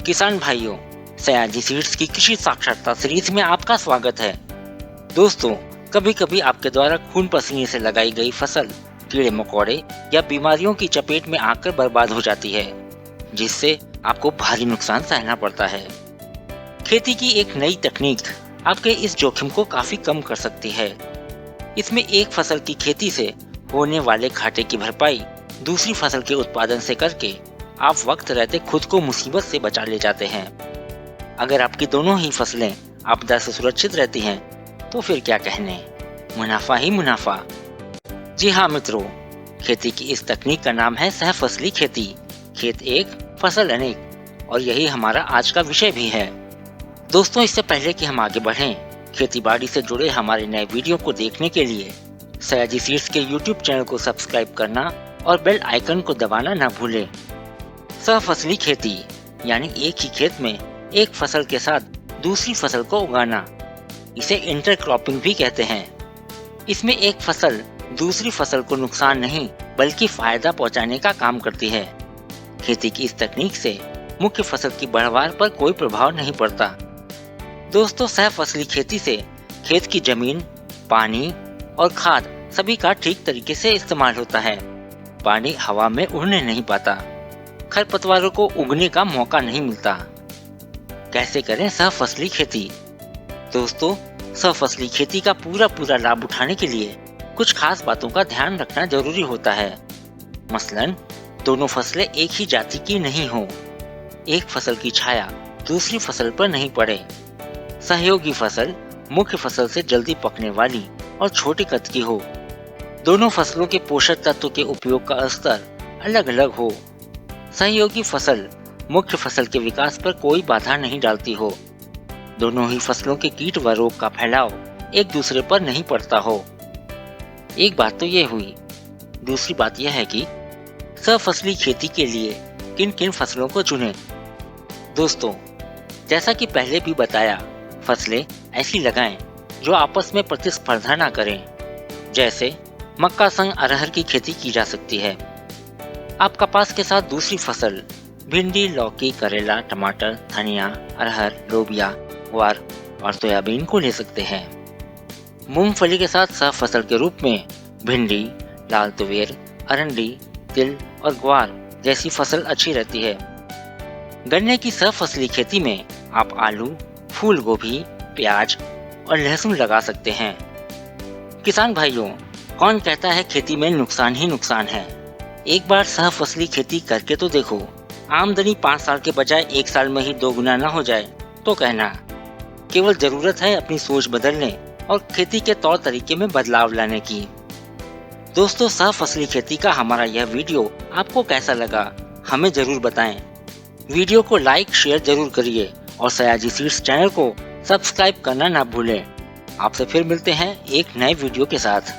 किसान भाइयों, सयाजी सीड्स की कृषि साक्षरता सीरीज में आपका स्वागत है। दोस्तों, कभी कभी आपके द्वारा खून पसीने से लगाई गई फसल कीड़े मकोड़े या बीमारियों की चपेट में आकर बर्बाद हो जाती है, जिससे आपको भारी नुकसान सहना पड़ता है। खेती की एक नई तकनीक आपके इस जोखिम को काफी कम कर सकती है। इसमें एक फसल की खेती से होने वाले घाटे की भरपाई दूसरी फसल के उत्पादन से करके आप वक्त रहते खुद को मुसीबत से बचा ले जाते हैं। अगर आपकी दोनों ही फसलें आपदा से सुरक्षित रहती हैं, तो फिर क्या कहने, मुनाफा ही मुनाफा। जी हाँ मित्रों, खेती की इस तकनीक का नाम है सहफसली खेती। खेत एक, फसल अनेक, और यही हमारा आज का विषय भी है। दोस्तों, इससे पहले कि हम आगे बढ़ें, खेती बाड़ी से जुड़े हमारे नए वीडियो को देखने के लिए सयाजी सीड्स के YouTube चैनल को सब्सक्राइब करना और बेल आइकन को दबाना ना भूलें। सहफसली खेती यानी एक ही खेत में एक फसल के साथ दूसरी फसल को उगाना, इसे इंटरक्रॉपिंग भी कहते हैं। इसमें एक फसल दूसरी फसल को नुकसान नहीं बल्कि फायदा पहुंचाने का काम करती है। खेती की इस तकनीक से मुख्य फसल की बढ़वार पर कोई प्रभाव नहीं पड़ता। दोस्तों, सहफसली खेती से खेत की जमीन, पानी और खाद सभी का ठीक तरीके से इस्तेमाल होता है। पानी हवा में उड़ने नहीं पाता, खरपतवारों को उगने का मौका नहीं मिलता। कैसे करें सहफसली खेती? दोस्तों, सहफसली खेती का पूरा लाभ उठाने के लिए कुछ खास बातों का ध्यान रखना जरूरी होता है। मसलन, दोनों फसलें एक ही जाति की नहीं हो, एक फसल की छाया दूसरी फसल पर नहीं पड़े, सहयोगी फसल मुख्य फसल से जल्दी पकने वाली और छोटे कद की हो, दोनों फसलों के पोषक तत्व के उपयोग का स्तर अलग अलग हो, सहयोगी फसल मुख्य फसल के विकास पर कोई बाधा नहीं डालती हो, दोनों ही फसलों के कीट व रोग का फैलाव एक दूसरे पर नहीं पड़ता हो। एक बात तो ये हुई। दूसरी बात यह है कि सहफसली खेती के लिए किन किन फसलों को चुनें। दोस्तों, जैसा कि पहले भी बताया, फसलें ऐसी लगाएं जो आपस में प्रतिस्पर्धा ना करें। जैसे मक्का संग अरहर की खेती की जा सकती है। आप कपास के साथ दूसरी फसल भिंडी, लौकी, करेला, टमाटर, धनिया, अरहर, लोबिया, ग्वार और सोयाबीन को ले सकते हैं। मूंगफली के साथ सहफसल के रूप में भिंडी, लाल तुवेर, अरंडी, तिल और ग्वार जैसी फसल अच्छी रहती है। गन्ने की सहफसली खेती में आप आलू, फूल गोभी, प्याज और लहसुन लगा सकते हैं। किसान भाइयों, कौन कहता है खेती में नुकसान ही नुकसान है? एक बार सहफसली खेती करके तो देखो। आमदनी 5 साल के बजाय 1 साल में ही 2 गुना न हो जाए तो कहना। केवल जरूरत है अपनी सोच बदलने और खेती के तौर तरीके में बदलाव लाने की। दोस्तों, सहफसली खेती का हमारा यह वीडियो आपको कैसा लगा, हमें जरूर बताएं। वीडियो को लाइक शेयर जरूर करिए और सयाजी सीड्स चैनल को सब्सक्राइब करना ना भूलें। आपसे फिर मिलते हैं एक नए वीडियो के साथ।